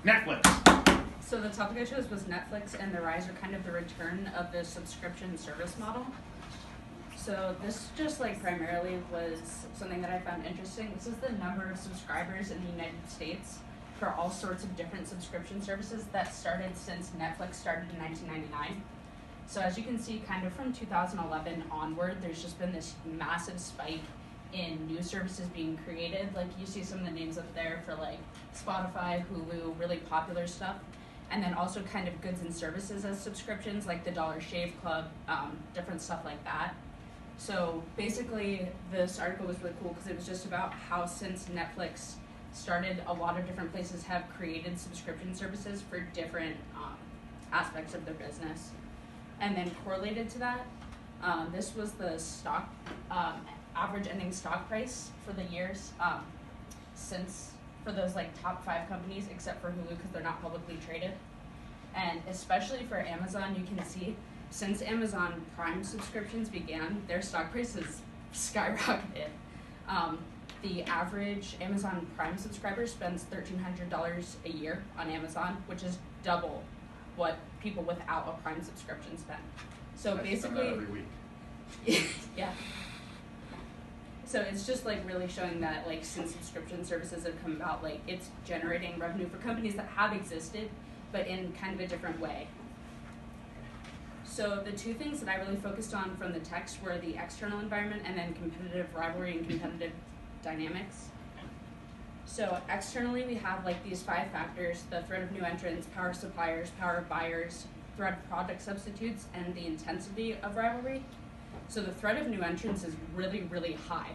Netflix. So the topic I chose was Netflix and the rise or kind of the return of the subscription service model. So this just like primarily was something that I found interesting. This is the number of subscribers in the United States for all sorts of different subscription services that started since Netflix started in 1999. So as you can see, kind of from 2011 onward, there's just been this massive spike in new services being created. Like you see some of the names up there for like Spotify, Hulu, really popular stuff. And then also kind of goods and services as subscriptions, like the Dollar Shave Club, different stuff like that. So basically, this article was really cool because it was just about how since Netflix started, a lot of different places have created subscription services for different aspects of their business. And then correlated to that, this was the stock average ending stock price for the years since, for those like top 5 companies, except for Hulu because they're not publicly traded. And especially for Amazon, you can see since Amazon Prime subscriptions began, their stock prices skyrocketed. The average Amazon Prime subscriber spends $1,300 a year on Amazon, which is double what people without a Prime subscription spend. So basically, every week. Yeah. So it's just like really showing that like since subscription services have come about, like it's generating revenue for companies that have existed, but in kind of a different way. So the two things that I really focused on from the text were the external environment and then competitive rivalry and competitive dynamics. So externally, we have like these 5 factors: the threat of new entrants, power of suppliers, power of buyers, threat of product substitutes, and the intensity of rivalry. So the threat of new entrants is really, really high.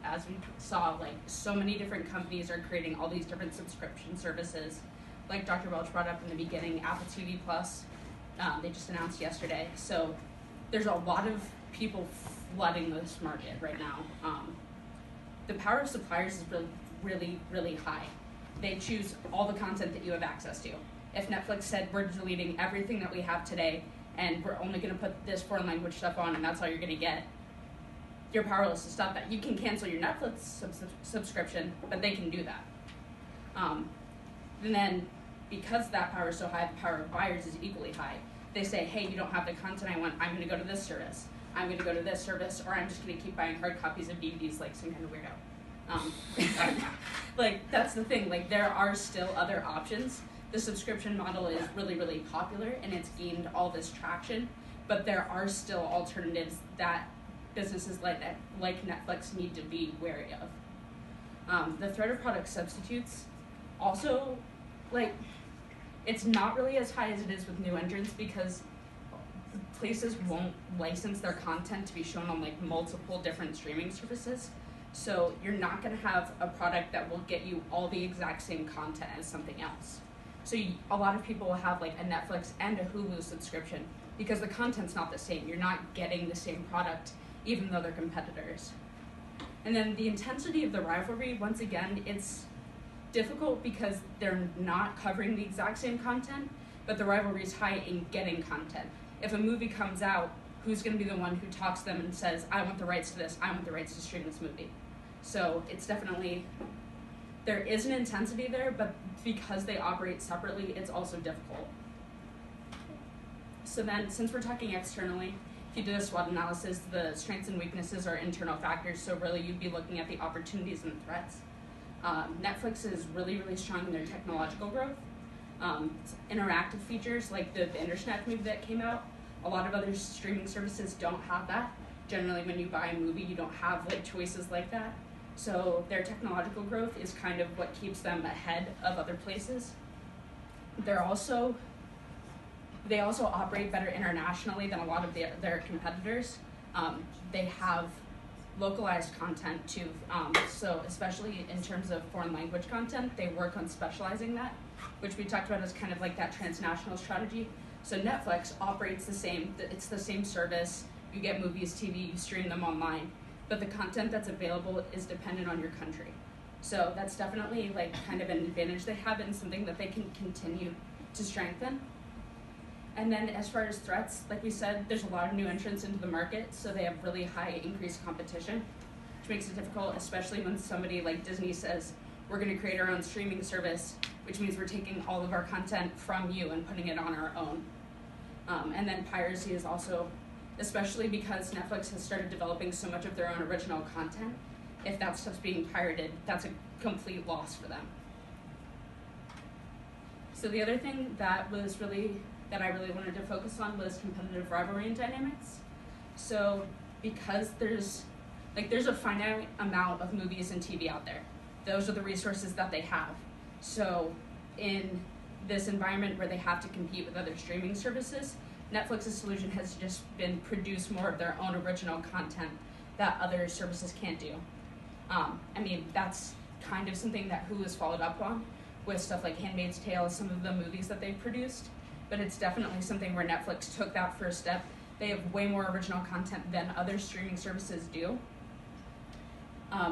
As we saw, like so many different companies are creating all these different subscription services. Like Dr. Welch brought up in the beginning, Apple TV Plus, they just announced yesterday. So there's a lot of people flooding this market right now. The power of suppliers is really, really, really high. They choose all the content that you have access to. If Netflix said, we're deleting everything that we have today, and we're only going to put this foreign language stuff on, and that's all you're going to get, you're powerless to stop that. You can cancel your Netflix subscription, but they can do that. And then, because that power is so high, the power of buyers is equally high. They say, hey, you don't have the content I want, I'm going to go to this service. I'm going to go to this service, or I'm just going to keep buying hard copies of DVDs like some kind of weirdo. Like, that's the thing. Like, there are still other options. The subscription model is really, really popular, and it's gained all this traction, but there are still alternatives that businesses like Netflix need to be wary of. The threat of product substitutes also, like, it's not really as high as it is with new entrants because places won't license their content to be shown on like multiple different streaming services. So you're not going to have a product that will get you all the exact same content as something else. So a lot of people will have like a Netflix and a Hulu subscription because the content's not the same. You're not getting the same product even though they're competitors. And then the intensity of the rivalry, once again, it's difficult because they're not covering the exact same content, but the rivalry is high in getting content. If a movie comes out, who's going to be the one who talks to them and says, I want the rights to this, I want the rights to stream this movie? So it's definitely, there is an intensity there, but because they operate separately, it's also difficult. So then, since we're talking externally, if you did a SWOT analysis, the strengths and weaknesses are internal factors, so really you'd be looking at the opportunities and threats. Netflix is really, really strong in their technological growth. Interactive features like the Bandersnatch movie that came out, a lot of other streaming services don't have that. Generally, when you buy a movie, you don't have like choices like that. So their technological growth is kind of what keeps them ahead of other places. They also operate better internationally than a lot of their competitors. They have localized content too, so especially in terms of foreign language content, they work on specializing that, which we talked about as kind of like that transnational strategy. So Netflix operates the same, it's the same service, you get movies, TV, you stream them online, but the content that's available is dependent on your country. So that's definitely like kind of an advantage they have and something that they can continue to strengthen. And then as far as threats, like we said, there's a lot of new entrants into the market, so they have really high increased competition, which makes it difficult, especially when somebody like Disney says, we're going to create our own streaming service, which means we're taking all of our content from you and putting it on our own. And then piracy is also, especially because Netflix has started developing so much of their own original content, if that stuff's being pirated, that's a complete loss for them. So the other thing that I really wanted to focus on was competitive rivalry and dynamics. So because there's a finite amount of movies and TV out there. Those are the resources that they have. So in this environment where they have to compete with other streaming services, Netflix's solution has just been produce more of their own original content that other services can't do. I mean, that's kind of something that Hulu has followed up on with stuff like Handmaid's Tale, some of the movies that they've produced, but it's definitely something where Netflix took that first step. They have way more original content than other streaming services do.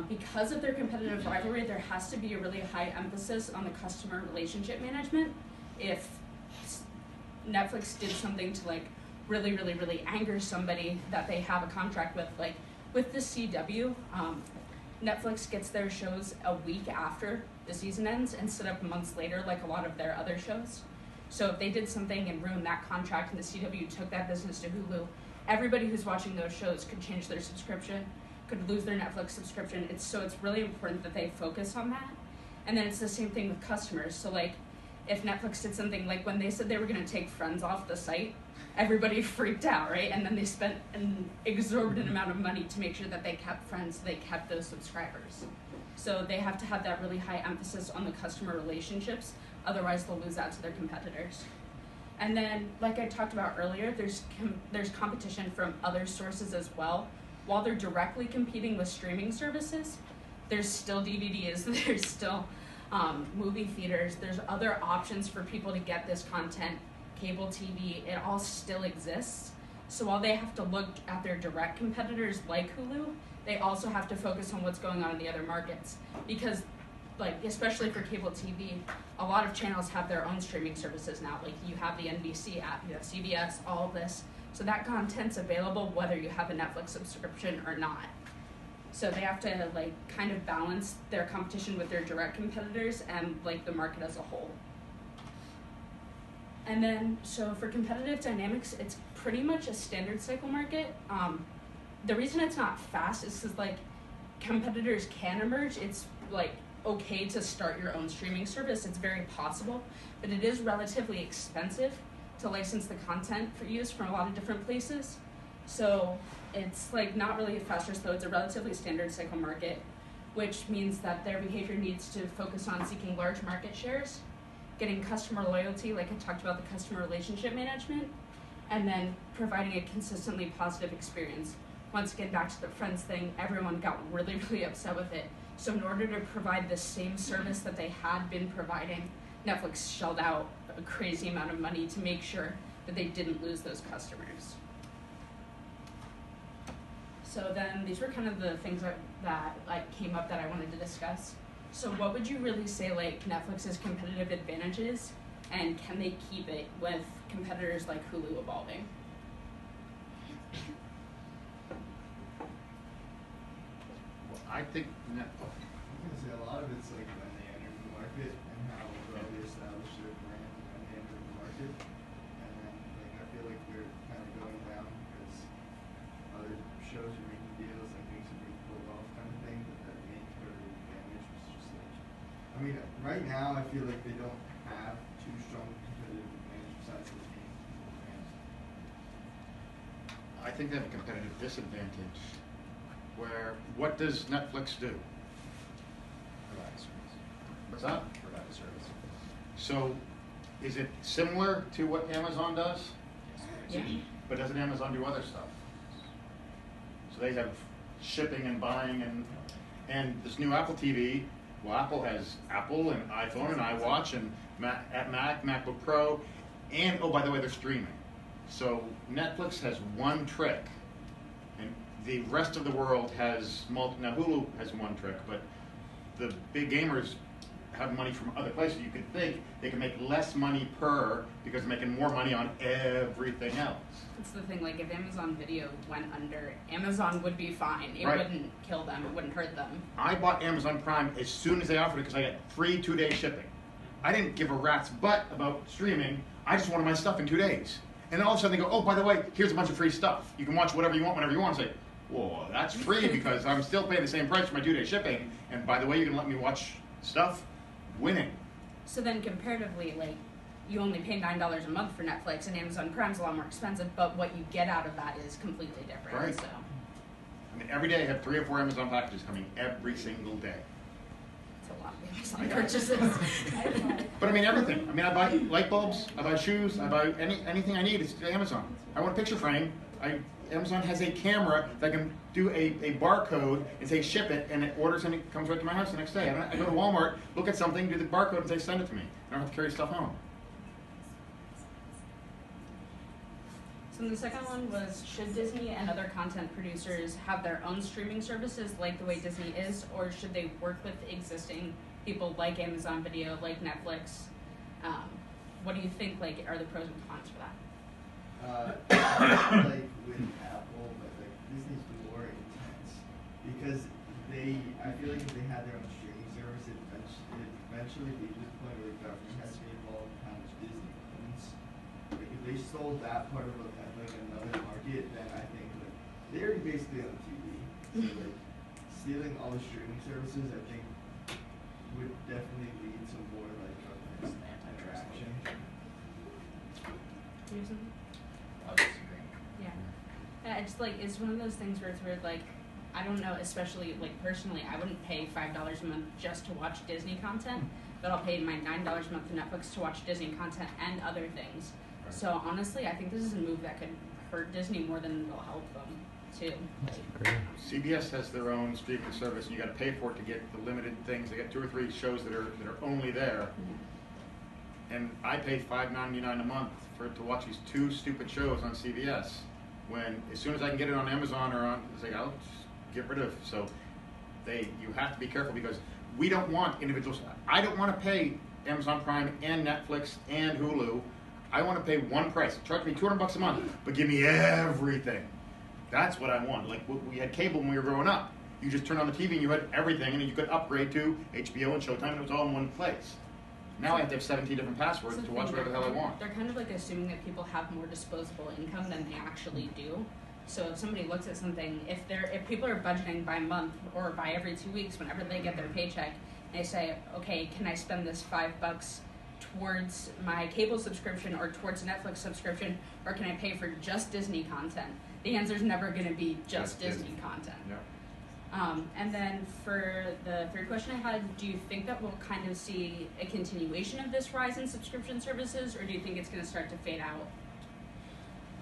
Because of their competitive rivalry, there has to be a really high emphasis on the customer relationship management. If Netflix did something to like really anger somebody that they have a contract with, like with the CW, Netflix gets their shows a week after the season ends instead of months later like a lot of their other shows. So if they did something and ruined that contract and the CW took that business to Hulu, everybody who's watching those shows could change their subscription, could lose their Netflix subscription. It's really important that they focus on that. And then it's the same thing with customers. So like if Netflix did something like when they said they were going to take Friends off the site, everybody freaked out, right? And then they spent an exorbitant amount of money to make sure that they kept Friends, they kept those subscribers. So they have to have that really high emphasis on the customer relationships, otherwise they'll lose out to their competitors. And then, like I talked about earlier, there's competition from other sources as well. While they're directly competing with streaming services, there's still DVDs, there's still movie theaters, there's other options for people to get this content, cable TV, it all still exists. So while they have to look at their direct competitors like Hulu, they also have to focus on what's going on in the other markets. Because, like, especially for cable TV, a lot of channels have their own streaming services now. Like, you have the NBC app, you have CBS, all of this. So that content's available whether you have a Netflix subscription or not. So they have to, like, kind of balance their competition with their direct competitors and, like, the market as a whole. And then, so for competitive dynamics, it's pretty much a standard cycle market. The reason it's not fast is because, like, competitors can emerge. It's, like, okay to start your own streaming service. It's very possible, but it is relatively expensive to license the content for use from a lot of different places. So it's, like, not really fast or slow. It's a relatively standard cycle market, which means that their behavior needs to focus on seeking large market shares, getting customer loyalty, like I talked about the customer relationship management, and then providing a consistently positive experience. Once again, back to the Friends thing, everyone got really upset with it. So in order to provide the same service that they had been providing, Netflix shelled out a crazy amount of money to make sure that they didn't lose those customers. So then these were kind of the things that like came up that I wanted to discuss. So what would you really say like Netflix's competitive advantages, and can they keep it with competitors like Hulu evolving? Well, I think I was gonna say a lot of it's like when they enter the market and how well they establish their brand when they enter the market, and then like I feel like they're kind of going down because other shows are making deals and things are being pulled off kind of thing. But that main competitive advantage was just like, I mean, right now I feel like they don't have too strong competitive advantage besides those main brands. I think they have a competitive disadvantage. Where what does Netflix do? Provide a service. What's that? Provide a service. So, is it similar to what Amazon does? Yeah. But doesn't Amazon do other stuff? So they have shipping and buying and this new Apple TV. Well, Apple has Apple and iPhone and iWatch and MacBook Pro, and oh, by the way, they're streaming. So Netflix has one trick, and the rest of the world has multiple. Now Hulu has one trick, but the big gamers have money from other places. You could think they can make less money per because they're making more money on everything else. That's the thing, like if Amazon Video went under, Amazon would be fine. It Right. wouldn't kill them, it wouldn't hurt them. I bought Amazon Prime as soon as they offered it because I got free 2-day shipping. I didn't give a rat's butt about streaming. I just wanted my stuff in 2 days. And then all of a sudden they go, oh, by the way, here's a bunch of free stuff. You can watch whatever you want, whenever you want. I say, whoa, that's free because I'm still paying the same price for my 2-day shipping. And by the way, you can let me watch stuff. Winning. So then comparatively, like, you only pay $9 a month for Netflix, and Amazon Prime's a lot more expensive, but what you get out of that is completely different, Right. so. I mean, every day I have 3 or 4 Amazon packages coming every single day. It's a lot of Amazon purchases. But I mean everything. I mean I buy light bulbs, I buy shoes, I buy anything I need. It's Amazon. I want a picture frame. Amazon has a camera that can do a barcode and say ship it, and it orders and it comes right to my house the next day. I go to Walmart, look at something, do the barcode, and say send it to me. I don't have to carry stuff home. So the second one was, should Disney and other content producers have their own streaming services like the way Disney is, or should they work with existing people like Amazon Video, like Netflix? What do you think, like, are the pros and cons for that? Like with Apple, but like Disney's more intense because I feel like if they had their own streaming service, it eventually be to the point where the government has to be involved in how much Disney owns. Like if they sold that part of like another market, then I think like they already basically own TV. So like stealing all the streaming services, I think would definitely lead to more like government interaction. Do you have something? I would disagree. Yeah. And it's like, it's one of those things where it's weird, like, I don't know, especially, like, personally, I wouldn't pay $5 a month just to watch Disney content, but I'll pay my $9 a month to Netflix to watch Disney content and other things. Right. So, honestly, I think this is a move that could hurt Disney more than it'll help them, too. CBS has their own streaming service, and you got to pay for it to get the limited things. They got 2 or 3 shows that are only there. And I pay $5.99 a month to watch these 2 stupid shows on CBS. When as soon as I can get it on Amazon or on, it's like I'll just get rid of. So you have to be careful because we don't want individuals. I don't want to pay Amazon Prime and Netflix and Hulu. I want to pay one price. Charge me $200 a month, but give me everything. That's what I want. Like we had cable when we were growing up. You just turned on the TV and you had everything, and then you could upgrade to HBO and Showtime, and it was all in one place. Now I have to have 17 different passwords to watch whatever the hell I want. They're kind of like assuming that people have more disposable income than they actually do. So if somebody looks at something, if people are budgeting by month or by every 2 weeks, whenever they get their paycheck, and they say, okay, can I spend this $5 towards my cable subscription or towards Netflix subscription, or can I pay for just Disney content? The answer is never going to be just Disney content. Yeah. And then for the third question I had, do you think that we'll kind of see a continuation of this rise in subscription services, or do you think it's going to start to fade out?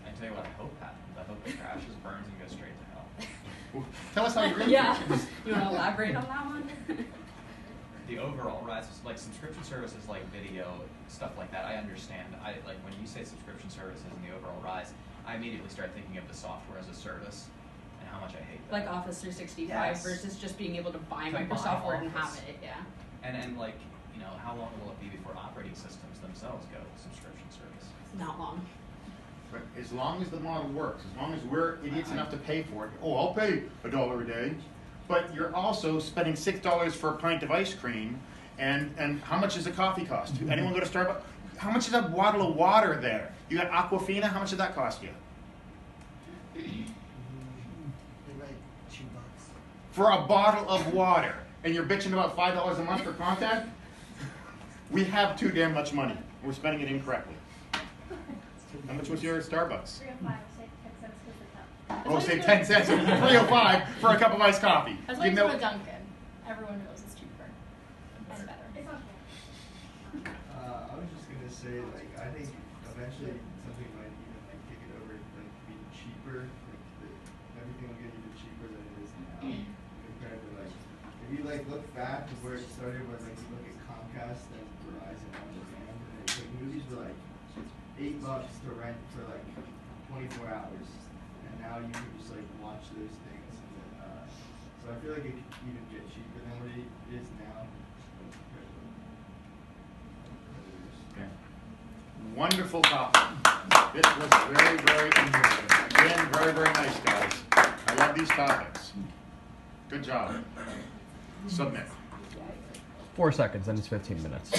I tell you what I hope happens. I hope it crashes, burns, and goes straight to hell. Well, tell us how you really Yeah. feel. You want to elaborate on that one? The overall rise, like subscription services like video, stuff like that, I understand. I like when you say subscription services and the overall rise, I immediately start thinking of the software as a service and how much I hate that. Like Office 365 Yes. versus just being able to buy To buy Microsoft Word and have Office. it, yeah. And like, you know, how long will it be before operating systems themselves go to subscription service? Not long. But as long as the model works, as long as we're idiots enough to pay for it, I'll pay $1 a day. But you're also spending $6 for a pint of ice cream, and how much does a coffee cost? Anyone go to Starbucks? How much is a bottle of water there? You got Aquafina, how much did that cost you? They're like $2. For a bottle of water, and you're bitching about $5 a month for content? We have too damn much money. We're spending it incorrectly. How much was your Starbucks? 3 or 5, say 10 cents for the cup. Oh, say 10 cents, it was $3.05 for a cup of iced coffee. As You long as know- it's a Dunkin', everyone knows it's cheaper and better. It's okay. I was just gonna say, like, I think eventually something might even like take it over, like be cheaper. Like everything will get even cheaper than it is now compared to like if you like look back to where it started, where like you look at Comcast and Verizon on demand, and like movies were like $8 to rent for like 24 hours, and now you can just like watch those things. And then, so I feel like it could even get cheaper than what it is now. Wonderful topic. This was very, very interesting. Again, very, very nice, guys. I love these topics. Good job. Submit. 4 seconds, and it's 15 minutes.